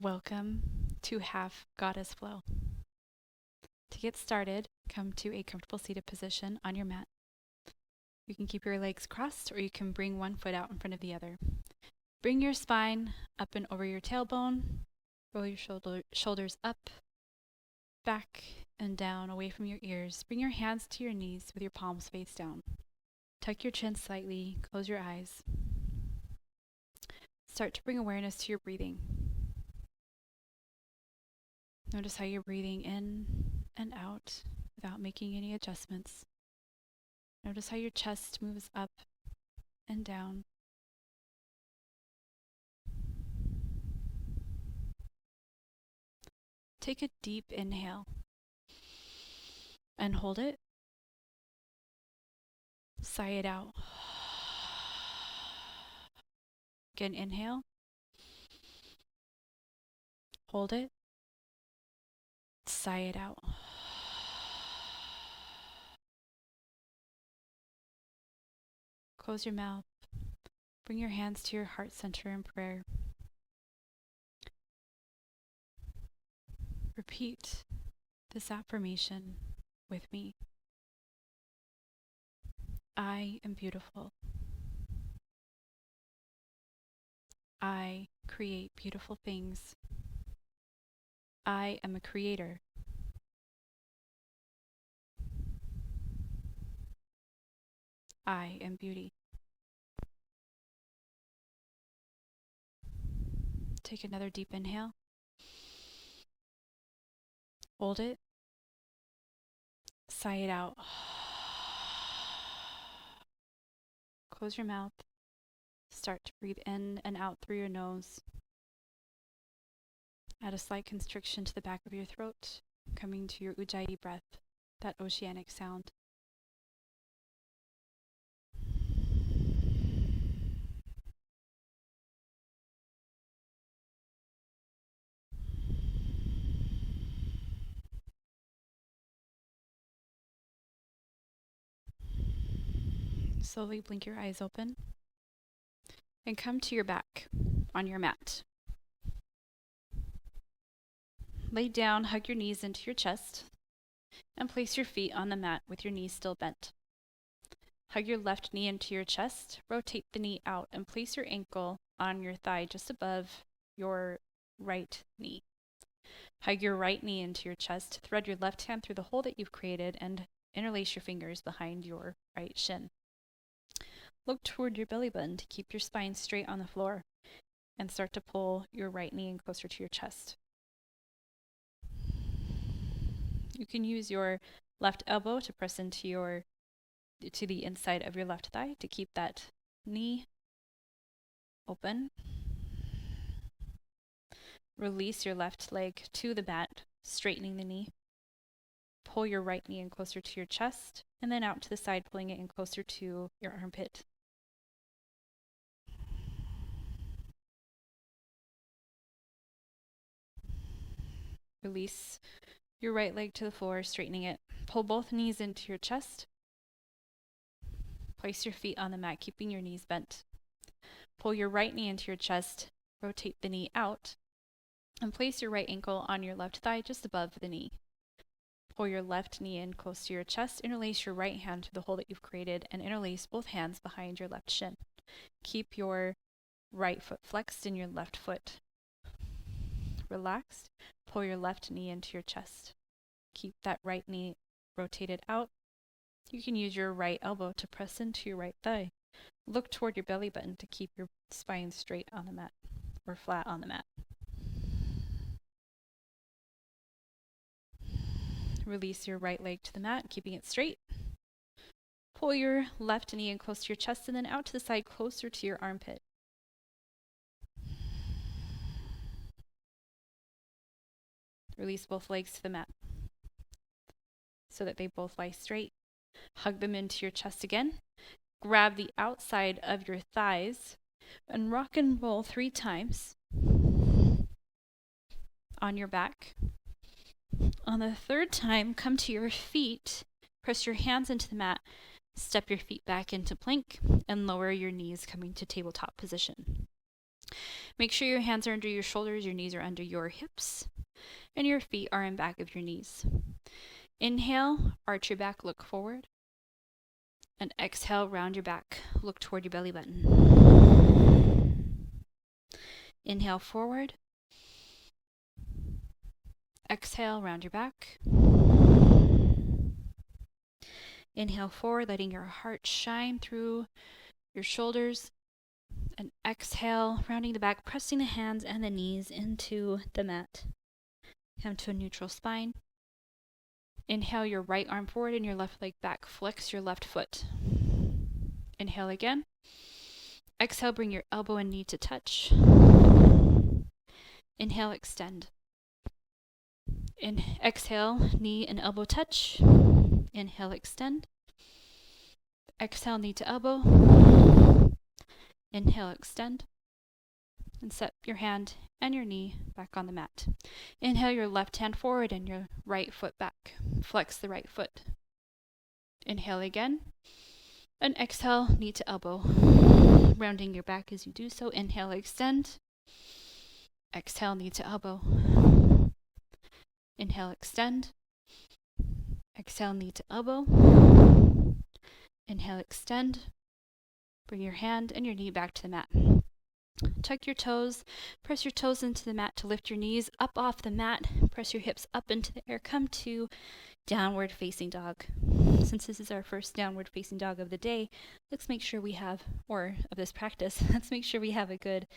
Welcome to Half Goddess Flow. To get started, come to a comfortable seated position on your mat. You can keep your legs crossed or you can bring one foot out in front of the other. Bring your spine up and over your tailbone. Roll your shoulders up, back, and down away from your ears. Bring your hands to your knees with your palms face down. Tuck your chin slightly, close your eyes. Start to bring awareness to your breathing. Notice how you're breathing in and out without making any adjustments. Notice how your chest moves up and down. Take a deep inhale and hold it. Sigh it out. Again, inhale. Hold it. Sigh it out. Close your mouth. Bring your hands to your heart center in prayer. Repeat this affirmation with me. I am beautiful. I create beautiful things. I am a creator. I am beauty. Take another deep inhale. Hold it. Sigh it out. Close your mouth. Start to breathe in and out through your nose. Add a slight constriction to the back of your throat, coming to your Ujjayi breath, that oceanic sound. Slowly blink your eyes open and come to your back on your mat. Lay down, hug your knees into your chest, and place your feet on the mat with your knees still bent. Hug your left knee into your chest, rotate the knee out, and place your ankle on your thigh just above your right knee. Hug your right knee into your chest, thread your left hand through the hole that you've created, and interlace your fingers behind your right shin. Look toward your belly button to keep your spine straight on the floor, and start to pull your right knee in closer to your chest. You can use your left elbow to press into the inside of your left thigh to keep that knee open. Release your left leg to the mat, straightening the knee. Pull your right knee in closer to your chest, and then out to the side, pulling it in closer to your armpit. Release your right leg to the floor, straightening it. Pull both knees into your chest. Place your feet on the mat, keeping your knees bent. Pull your right knee into your chest, rotate the knee out, and place your right ankle on your left thigh just above the knee. Pull your left knee in close to your chest, interlace your right hand through the hole that you've created, and interlace both hands behind your left shin. Keep your right foot flexed and your left foot relaxed. Pull your left knee into your chest. Keep that right knee rotated out. You can use your right elbow to press into your right thigh. Look toward your belly button to keep your spine straight on the mat or flat on the mat. Release your right leg to the mat, keeping it straight. Pull your left knee in close to your chest and then out to the side closer to your armpit. Release both legs to the mat so that they both lie straight. Hug them into your chest again. Grab the outside of your thighs and rock and roll 3 times on your back. On the 3rd time, come to your feet, press your hands into the mat, step your feet back into plank, and lower your knees, coming to tabletop position. Make sure your hands are under your shoulders, your knees are under your hips, and your feet are in back of your knees. Inhale, arch your back, look forward. And exhale, round your back, look toward your belly button. Inhale forward. Exhale, round your back. Inhale forward, letting your heart shine through your shoulders. And exhale, rounding the back, pressing the hands and the knees into the mat. Come to a neutral spine. Inhale your right arm forward and your left leg back. Flex your left foot. Inhale again. Exhale, bring your elbow and knee to touch. Inhale, extend. Exhale, knee and elbow touch. Inhale, extend. Exhale, knee to elbow. Inhale, extend. And set your hand and your knee back on the mat. Inhale your left hand forward and your right foot back. Flex the right foot. Inhale again. And exhale, knee to elbow. Rounding your back as you do so. Inhale, extend. Exhale, knee to elbow. Inhale, extend. Exhale, knee to elbow. Inhale, extend. Bring your hand and your knee back to the mat. Tuck your toes. Press your toes into the mat to lift your knees up off the mat. Press your hips up into the air. Come to downward facing dog. Since this is our first downward facing dog of the day, let's make sure we have, or of this practice, let's make sure we have a good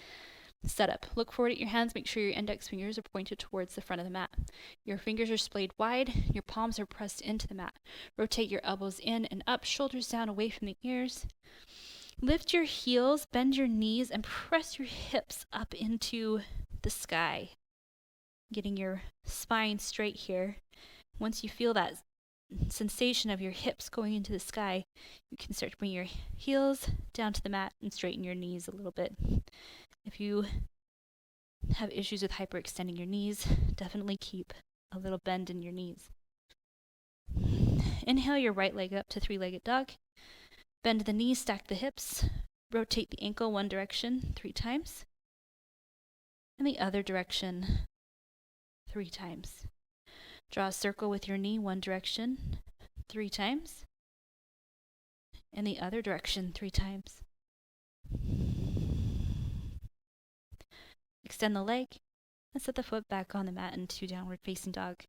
setup. Look forward at your hands. Make sure your index fingers are pointed towards the front of the mat. Your fingers are splayed wide. Your palms are pressed into the mat. Rotate your elbows in and up, shoulders down away from the ears. Lift your heels, bend your knees, and press your hips up into the sky. Getting your spine straight here. Once you feel that sensation of your hips going into the sky, you can start to bring your heels down to the mat and straighten your knees a little bit. If you have issues with hyperextending your knees, definitely keep a little bend in your knees. Inhale your right leg up to three-legged dog. Bend the knees, stack the hips. Rotate the ankle one direction 3 times. And the other direction 3 times. Draw a circle with your knee one direction 3 times. And the other direction 3 times. Extend the leg and set the foot back on the mat into downward facing dog.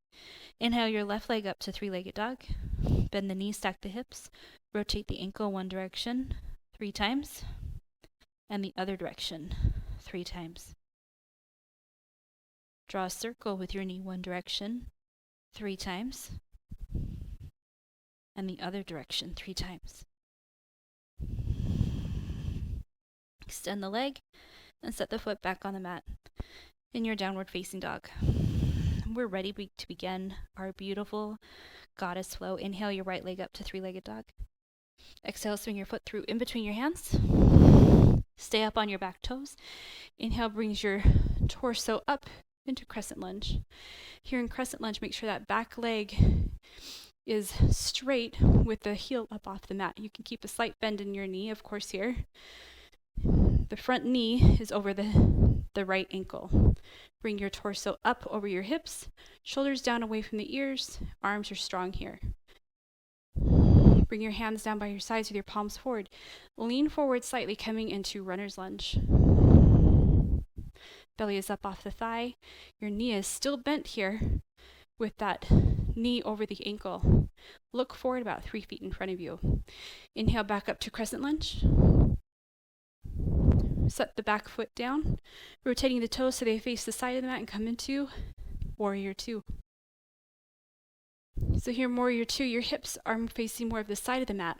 Inhale your left leg up to three-legged dog. Bend the knees, stack the hips. Rotate the ankle one direction 3 times. And the other direction 3 times. Draw a circle with your knee one direction 3 times. And the other direction 3 times. Extend the leg and set the foot back on the mat in your downward facing dog. We're ready to begin our beautiful goddess flow. Inhale your right leg up to three-legged dog. Exhale, swing your foot through in between your hands. Stay up on your back toes. Inhale brings your torso up into crescent lunge. Here in crescent lunge, make sure that back leg is straight with the heel up off the mat. You can keep a slight bend in your knee, of course, here. The front knee is over the right ankle. Bring your torso up over your hips, shoulders down away from the ears, arms are strong here. Bring your hands down by your sides with your palms forward. Lean forward slightly, coming into runner's lunge. Belly is up off the thigh. Your knee is still bent here with that knee over the ankle. Look forward about 3 feet in front of you. Inhale back up to crescent lunge. Set the back foot down, rotating the toes so they face the side of the mat and come into Warrior 2. So here, Warrior 2, your hips are facing more of the side of the mat.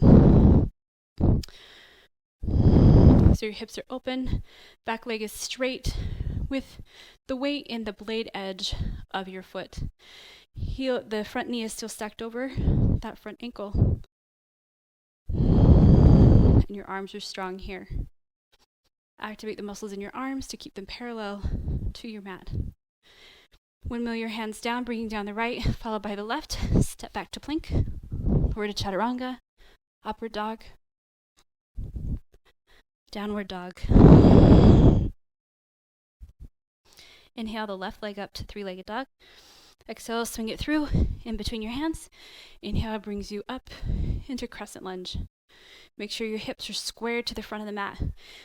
So your hips are open, back leg is straight with the weight in the blade edge of your foot. The front knee is still stacked over that front ankle. And your arms are strong here. Activate the muscles in your arms to keep them parallel to your mat. Windmill your hands down, bringing down the right, followed by the left. Step back to plank, forward to chaturanga, upward dog, downward dog. Inhale the left leg up to three-legged dog. Exhale, swing it through in between your hands. Inhale brings you up into crescent lunge. Make sure your hips are squared to the front of the mat.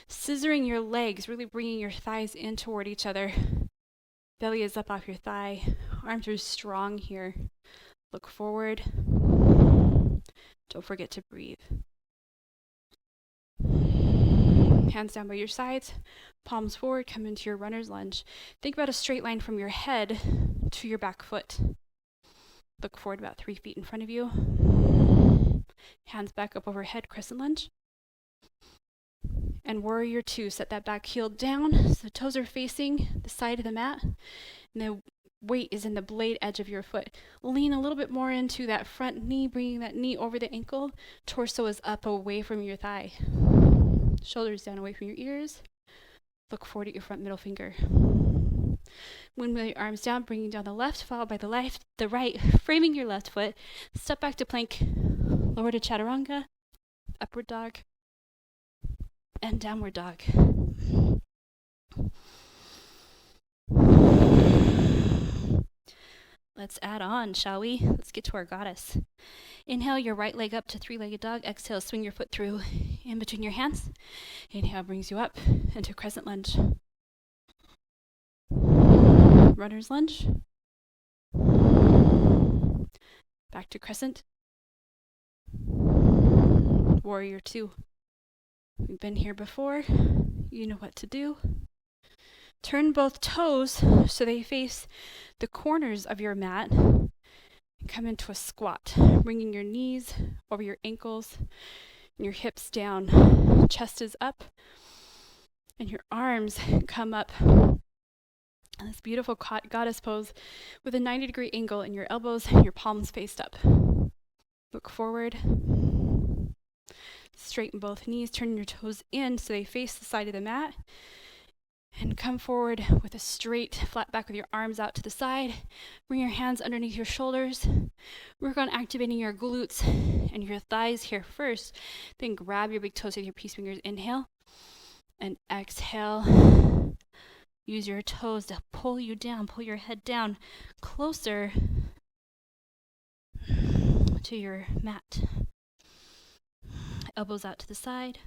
Scissoring your legs, really bringing your thighs in toward each other. Belly is up off your thigh. Arms are strong here. Look forward. Don't forget to breathe. Hands down by your sides, palms forward, come into your runner's lunge. Think about a straight line from your head to your back foot. Look forward about 3 feet in front of you. Hands back up overhead, crescent lunge. And warrior two, set that back heel down so the toes are facing the side of the mat. And the weight is in the blade edge of your foot. Lean a little bit more into that front knee, bringing that knee over the ankle. Torso is up away from your thigh. Shoulders down away from your ears. Look forward at your front middle finger. Windmill your arms down, bringing down the left, followed by the right, framing your left foot. Step back to plank, lower to chaturanga, upward dog, and downward dog. Let's add on, shall we? Let's get to our goddess. Inhale your right leg up to three-legged dog. Exhale, swing your foot through in between your hands. Inhale brings you up into crescent lunge. Runner's lunge. Back to crescent. Warrior two. We've been here before. You know what to do. Turn both toes so they face the corners of your mat. Come into a squat, bringing your knees over your ankles and your hips down. Chest is up and your arms come up. And this beautiful goddess pose with a 90-degree angle and your elbows and your palms faced up. Look forward. Straighten both knees, turn your toes in so they face the side of the mat. And come forward with a straight flat back with your arms out to the side. Bring your hands underneath your shoulders. Work on activating your glutes and your thighs here first. Then grab your big toes with your peace fingers. Inhale and exhale. Use your toes to pull you down, pull your head down closer to your mat. Elbows out to the side.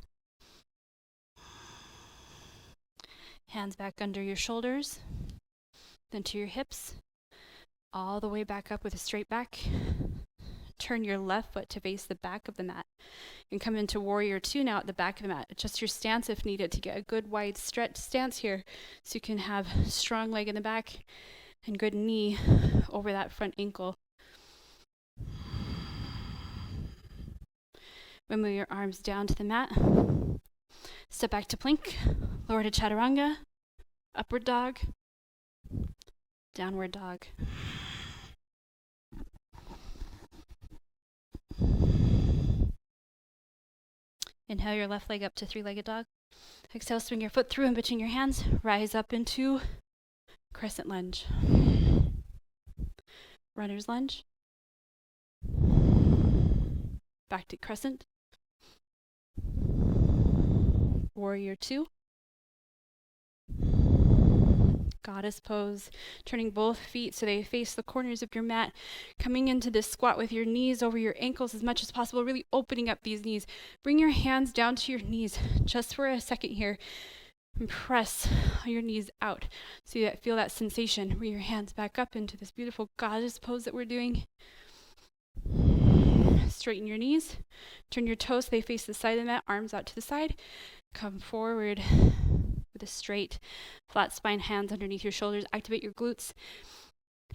Hands back under your shoulders, then to your hips, all the way back up with a straight back. Turn your left foot to face the back of the mat and come into warrior two now at the back of the mat. Adjust your stance if needed to get a good wide stretch stance here so you can have strong leg in the back and good knee over that front ankle. Move your arms down to the mat. Step back to plank, lower to chaturanga, upward dog, downward dog. Inhale your left leg up to three-legged dog. Exhale, swing your foot through in between your hands. Rise up into crescent lunge. Runner's lunge. Back to crescent. Warrior two. Goddess pose, turning both feet so they face the corners of your mat, coming into this squat with your knees over your ankles as much as possible, really opening up these knees. Bring your hands down to your knees just for a second here and press your knees out so you feel that sensation. Bring your hands back up into this beautiful goddess pose that we're doing. Straighten your knees, turn your toes so they face the side of the mat, arms out to the side. Come forward with a straight, flat spine, hands underneath your shoulders. Activate your glutes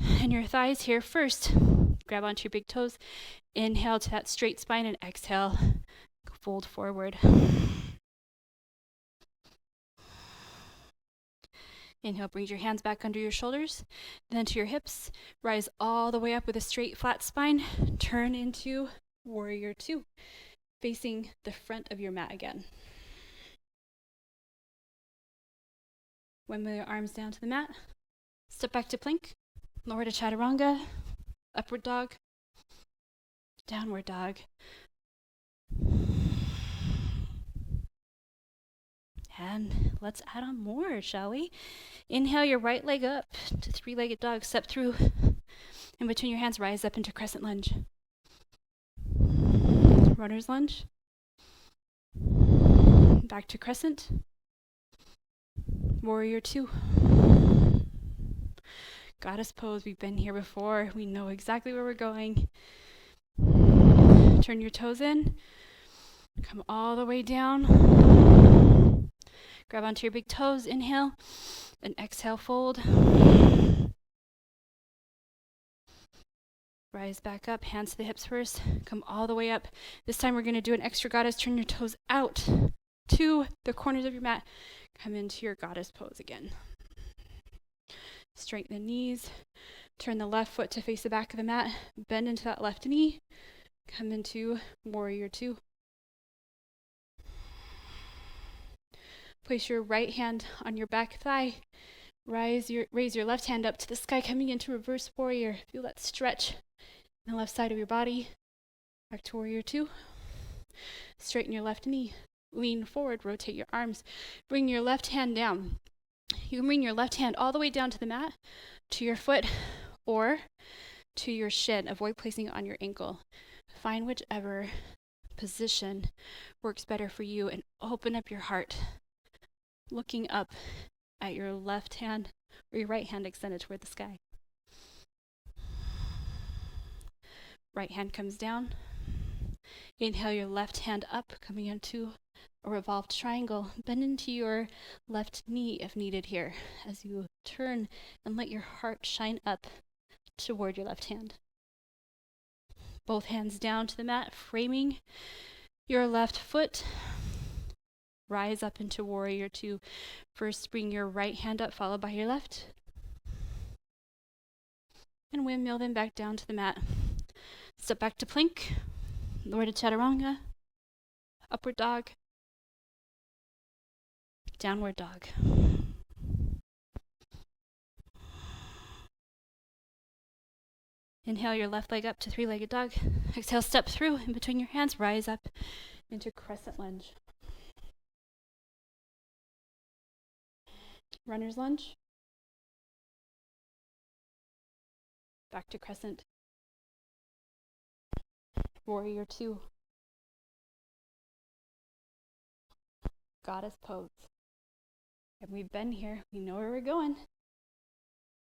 and your thighs here first. Grab onto your big toes. Inhale to that straight spine and exhale. Fold forward. Inhale, brings your hands back under your shoulders, then to your hips. Rise all the way up with a straight, flat spine. Turn into warrior two, facing the front of your mat again. Windmill your arms down to the mat. Step back to plank. Lower to chaturanga. Upward dog. Downward dog. And let's add on more, shall we? Inhale your right leg up to three-legged dog. Step through. In between your hands, rise up into crescent lunge. Runner's lunge. Back to crescent. Warrior two. Goddess pose. We've been here before. We know exactly where we're going. Turn your toes in. Come all the way down. Grab onto your big toes. Inhale. And exhale, fold. Rise back up. Hands to the hips first. Come all the way up. This time we're going to do an extra goddess. Turn your toes out to the corners of your mat. Come into your goddess pose again. Straighten the knees. Turn the left foot to face the back of the mat. Bend into that left knee. Come into warrior two. Place your right hand on your back thigh. Raise your left hand up to the sky, coming into reverse warrior. Feel that stretch on the left side of your body. Back to warrior two. Straighten your left knee. Lean forward, rotate your arms. Bring your left hand down. You can bring your left hand all the way down to the mat, to your foot, or to your shin. Avoid placing it on your ankle. Find whichever position works better for you and open up your heart, looking up at your left hand or your right hand extended toward the sky. Right hand comes down. Inhale your left hand up, coming into a revolved triangle. Bend into your left knee if needed here as you turn and let your heart shine up toward your left hand. Both hands down to the mat, framing your left foot. Rise up into warrior two. First, bring your right hand up, followed by your left. And windmill them back down to the mat. Step back to plank. Lower to chaturanga. Upward dog. Downward dog. Inhale your left leg up to three-legged dog. Exhale, step through in between your hands. Rise up into crescent lunge. Runner's lunge. Back to crescent. Warrior two. Goddess pose. And we've been here. We know where we're going.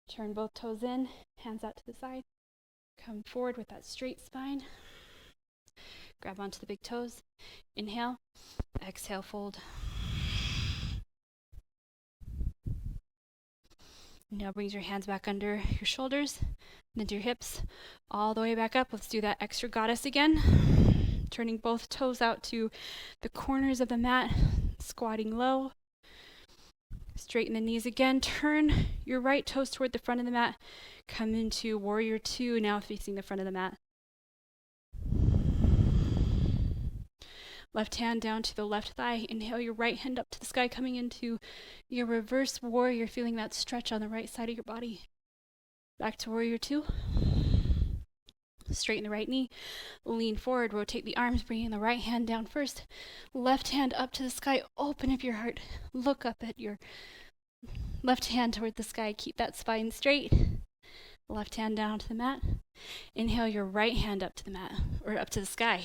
Turn both toes in, hands out to the side. Come forward with that straight spine. Grab onto the big toes. Inhale. Exhale, fold. Now brings your hands back under your shoulders, then to your hips, all the way back up. Let's do that extra goddess again. Turning both toes out to the corners of the mat, squatting low. Straighten the knees again. Turn your right toes toward the front of the mat. Come into warrior two, now facing the front of the mat. Left hand down to the left thigh. Inhale your right hand up to the sky, coming into your reverse warrior, feeling that stretch on the right side of your body. Back to warrior two. Straighten the right knee. Lean forward, rotate the arms, bringing the right hand down first. Left hand up to the sky. Open up your heart. Look up at your left hand toward the sky. Keep that spine straight. Left hand down to the mat. Inhale your right hand up to the mat, or up to the sky.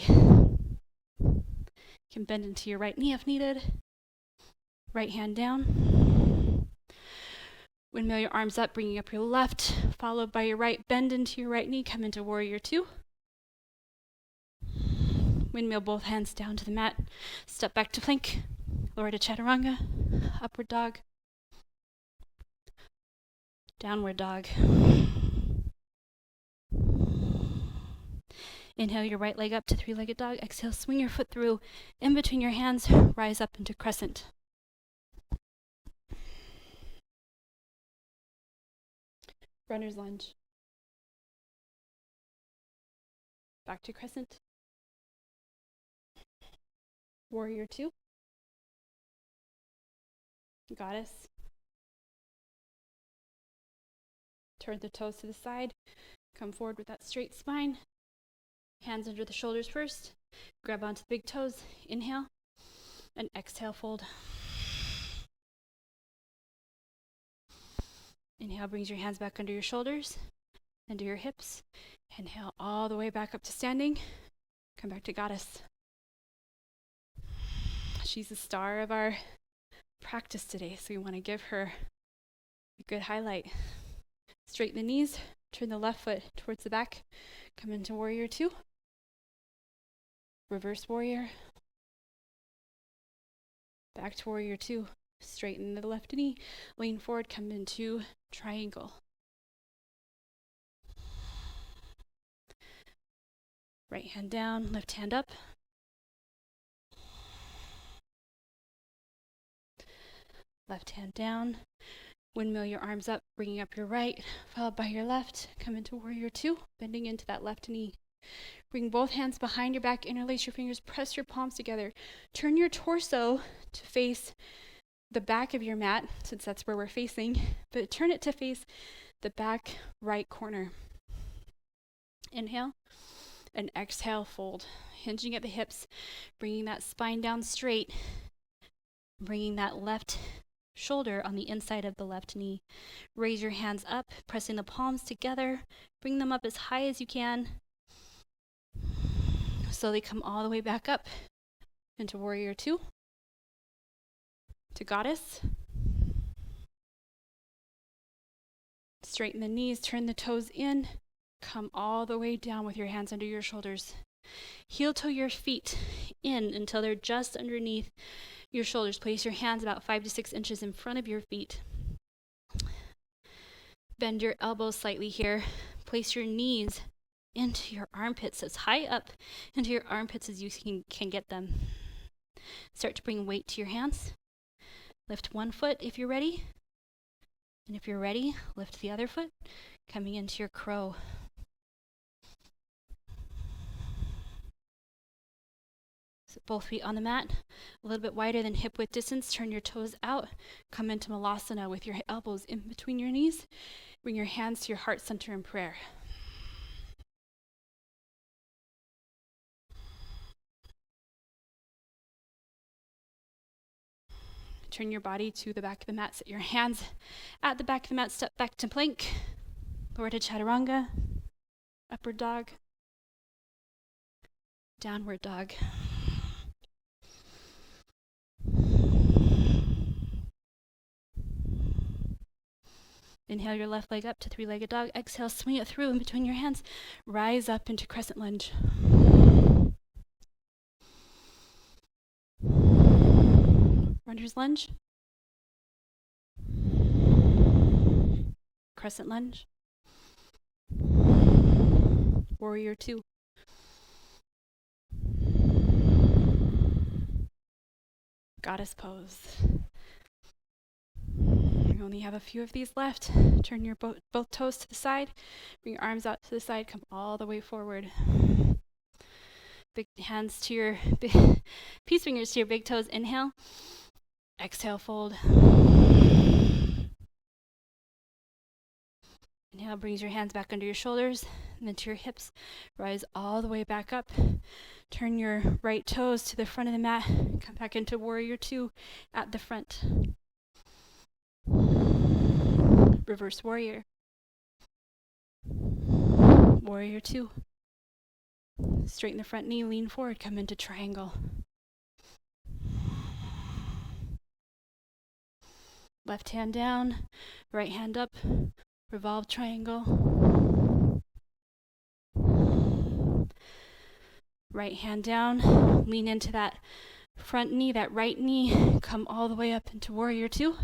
You can bend into your right knee if needed. Right hand down. Windmill your arms up, bringing up your left, followed by your right. Bend into your right knee, come into warrior two. Windmill both hands down to the mat. Step back to plank. Lower to chaturanga. Upward dog. Downward dog. Inhale your right leg up to three-legged dog. Exhale, swing your foot through in between your hands. Rise up into crescent. Runner's lunge. Back to crescent. Warrior two. Goddess. Turn the toes to the side. Come forward with that straight spine. Hands under the shoulders first. Grab onto the big toes. Inhale. And exhale, fold. Inhale, brings your hands back under your shoulders, into your hips. Inhale all the way back up to standing. Come back to goddess. She's the star of our practice today, so we want to give her a good highlight. Straighten the knees, turn the left foot towards the back, come into warrior two. Reverse warrior. Back to warrior two. Straighten the left knee, lean forward, come into triangle. Right hand down, left hand up. Left hand down. Windmill your arms up, bringing up your right, followed by your left. Come into warrior two, bending into that left knee. Bring both hands behind your back, interlace your fingers, press your palms together. Turn your torso to face the back of your mat, since that's where we're facing, but turn it to face the back right corner. Inhale and exhale, fold. Hinging at the hips, bringing that spine down straight, bringing that left shoulder on the inside of the left knee. Raise your hands up, pressing the palms together. Bring them up as high as you can. Slowly come all the way back up into warrior two, to goddess. Straighten the knees, turn the toes in. Come all the way down with your hands under your shoulders. Heel toe your feet in until they're just underneath your shoulders. Place your hands about 5 to 6 inches in front of your feet. Bend your elbows slightly here. Place your knees into your armpits, as high up into your armpits as you can get them. Start to bring weight to your hands. Lift one foot if you're ready. And if you're ready, lift the other foot, coming into your crow. So both feet on the mat, a little bit wider than hip width distance. Turn your toes out. Come into Malasana with your elbows in between your knees. Bring your hands to your heart center in prayer. Turn your body to the back of the mat. Set your hands at the back of the mat. Step back to plank. Lower to chaturanga. Upward dog. Downward dog. Inhale your left leg up to three-legged dog. Exhale, swing it through in between your hands. Rise up into crescent lunge. Runner's lunge. Crescent lunge. Warrior two. Goddess pose. We only have a few of these left. Turn your both toes to the side. Bring your arms out to the side. Come all the way forward. Big hands to your peace fingers to your big toes. Inhale. Exhale, fold. Inhale, brings your hands back under your shoulders and then to your hips. Rise all the way back up. Turn your right toes to the front of the mat. Come back into warrior two at the front. Reverse warrior. Warrior two. Straighten the front knee, lean forward, come into triangle. Left hand down, right hand up, revolve triangle. Right hand down, lean into that front knee, that right knee, come all the way up into warrior two.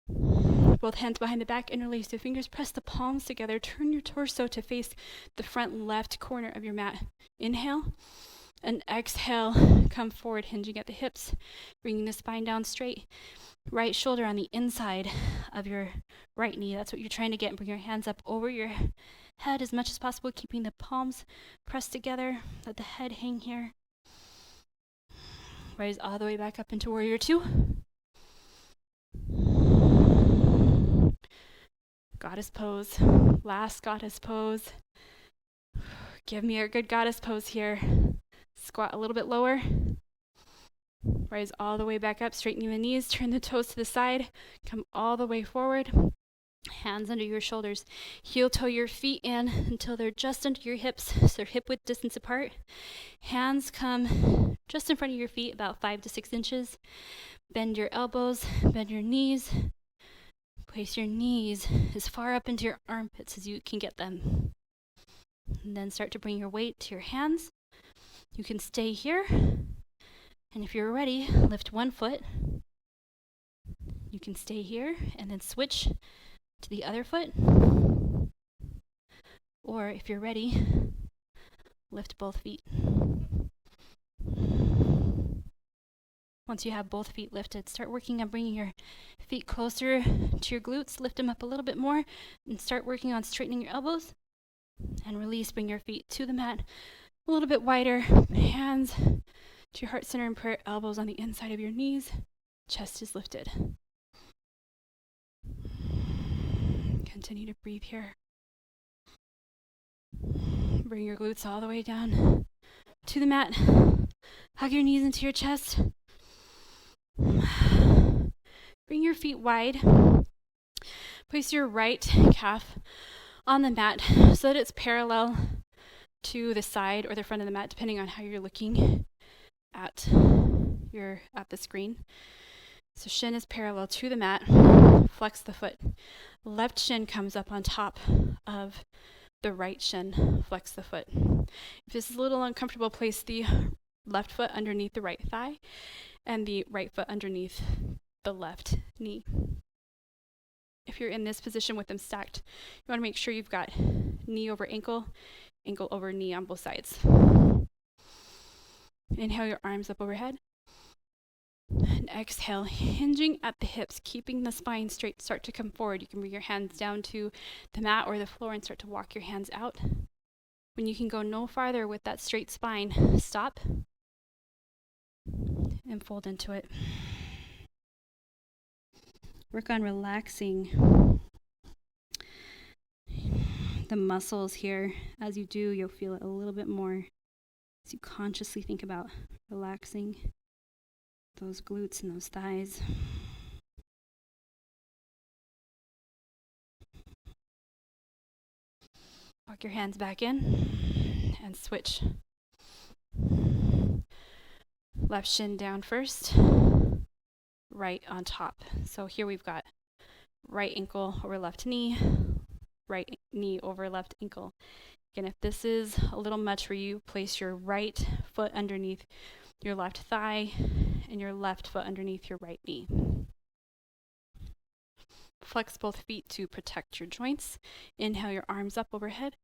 Both hands behind the back, interlace the fingers, press the palms together, turn your torso to face the front left corner of your mat. Inhale and exhale, come forward, hinging at the hips, bringing the spine down straight. Right shoulder on the inside of your right knee. That's what you're trying to get. Bring your hands up over your head as much as possible, keeping the palms pressed together. Let the head hang here. Rise all the way back up into warrior two. Goddess pose. Last goddess pose. Give me a good goddess pose here. Squat a little bit lower. Rise all the way back up, straightening the knees, turn the toes to the side, come all the way forward. Hands under your shoulders. Heel toe your feet in until they're just under your hips, so they're hip width distance apart. Hands come just in front of your feet, about 5 to 6 inches. Bend your elbows, bend your knees. Place your knees as far up into your armpits as you can get them. And then start to bring your weight to your hands. You can stay here. And if you're ready, lift one foot. You can stay here and then switch to the other foot. Or if you're ready, lift both feet. Once you have both feet lifted, start working on bringing your feet closer to your glutes. Lift them up a little bit more and start working on straightening your elbows. And release, bring your feet to the mat a little bit wider. Hands to your heart center in prayer, elbows on the inside of your knees. Chest is lifted. Continue to breathe here. Bring your glutes all the way down to the mat. Hug your knees into your chest. Bring your feet wide. Place your right calf on the mat so that it's parallel to the side or the front of the mat, depending on how you're looking at the screen. So shin is parallel to the mat. Flex the foot. Left shin comes up on top of the right shin. Flex the foot. If this is a little uncomfortable, place the left foot underneath the right thigh and the right foot underneath the left knee. If you're in this position with them stacked, you want to make sure you've got knee over ankle, ankle over knee on both sides. Inhale your arms up overhead. And exhale, hinging at the hips, keeping the spine straight. Start to come forward. You can bring your hands down to the mat or the floor and start to walk your hands out. When you can go no farther with that straight spine, stop and fold into it. Work on relaxing the muscles here. As you do, you'll feel it a little bit more as you consciously think about relaxing those glutes and those thighs. Walk your hands back in and switch. Left shin down first, right on top. So here we've got right ankle over left knee, right knee over left ankle. Again, if this is a little much for you, place your right foot underneath your left thigh and your left foot underneath your right knee. Flex both feet to protect your joints. Inhale your arms up overhead.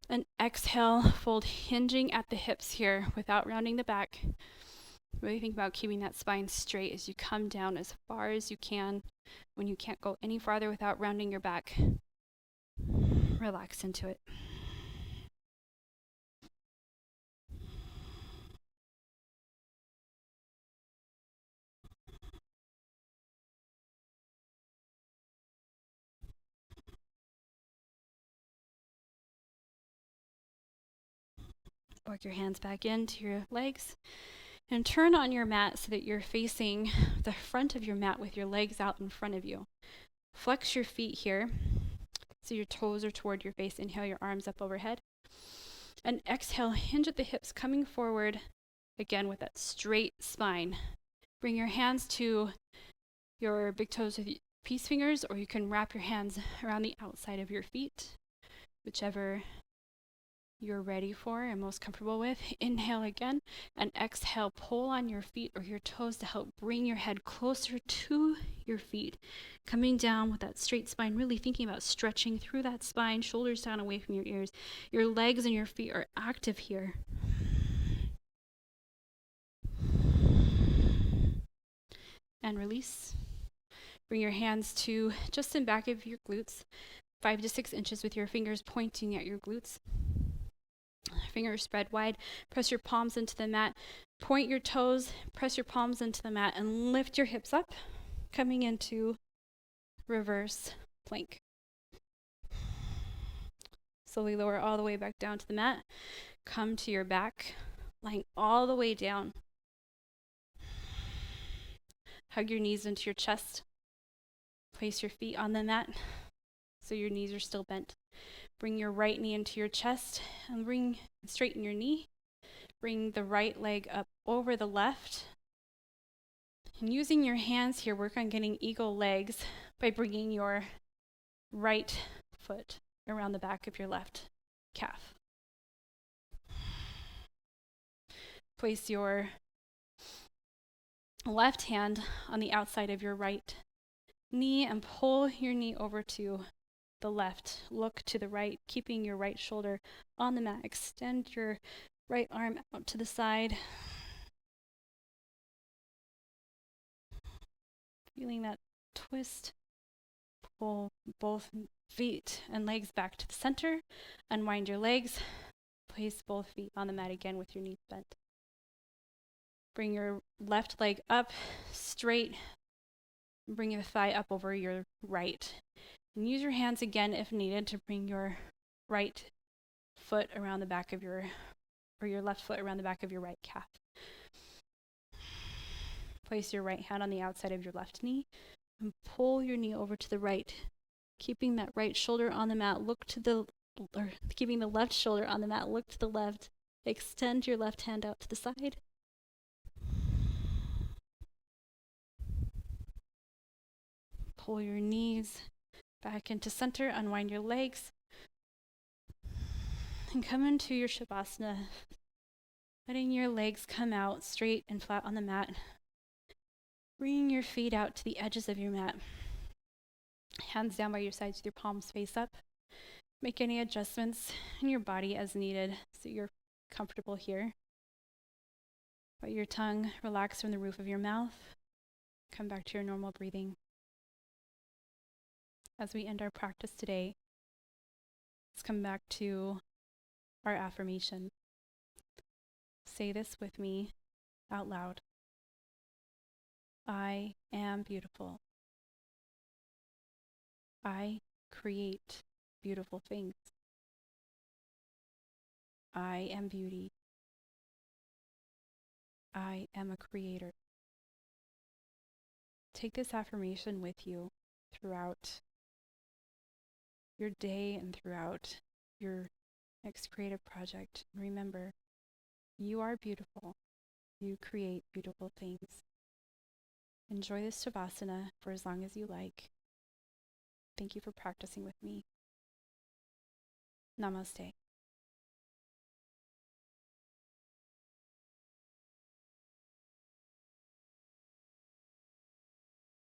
And exhale, fold, hinging at the hips here without rounding the back. Really think about keeping that spine straight as you come down as far as you can. When you can't go any farther without rounding your back, relax into it. Walk your hands back into your legs and turn on your mat so that you're facing the front of your mat with your legs out in front of you. Flex your feet here so your toes are toward your face. Inhale your arms up overhead. And exhale, hinge at the hips, coming forward again with that straight spine. Bring your hands to your big toes with peace fingers, or you can wrap your hands around the outside of your feet, whichever you're ready for and most comfortable with. Inhale again, and exhale, pull on your feet or your toes to help bring your head closer to your feet. Coming down with that straight spine, really thinking about stretching through that spine, shoulders down away from your ears. Your legs and your feet are active here. And release. Bring your hands to just in back of your glutes, 5 to 6 inches with your fingers pointing at your glutes. Fingers spread wide. Press your palms into the mat. Point your toes. Press your palms into the mat and lift your hips up, coming into reverse plank. Slowly lower all the way back down to the mat. Come to your back, lying all the way down. Hug your knees into your chest. Place your feet on the mat. so your knees are still bent. Bring your right knee into your chest and straighten your knee. Bring the right leg up over the left. And using your hands here, work on getting eagle legs by bringing your right foot around the back of your left calf. Place your left hand on the outside of your right knee and pull your knee over to the left. Look to the right, keeping your right shoulder on the mat. Extend your right arm out to the side. Feeling that twist. Pull both feet and legs back to the center. Unwind your legs. Place both feet on the mat again with your knees bent. Bring your left leg up straight. Bring your thigh up over your right. And use your hands again if needed to bring your right foot around the back of your left foot around the back of your right calf. Place your right hand on the outside of your left knee and pull your knee over to the right. Keeping that right shoulder on the mat, keeping the left shoulder on the mat, look to the left. Extend your left hand out to the side. Pull your knees back into center, unwind your legs, and come into your Shavasana, letting your legs come out straight and flat on the mat. Bring your feet out to the edges of your mat. Hands down by your sides with your palms face up. Make any adjustments in your body as needed so you're comfortable here. Let your tongue relax from the roof of your mouth. Come back to your normal breathing. As we end our practice today, let's come back to our affirmation. Say this with me out loud. I am beautiful. I create beautiful things. I am beauty. I am a creator. Take this affirmation with you throughout your day and throughout your next creative project. Remember, you are beautiful. You create beautiful things. Enjoy this Shavasana for as long as you like. Thank you for practicing with me. Namaste.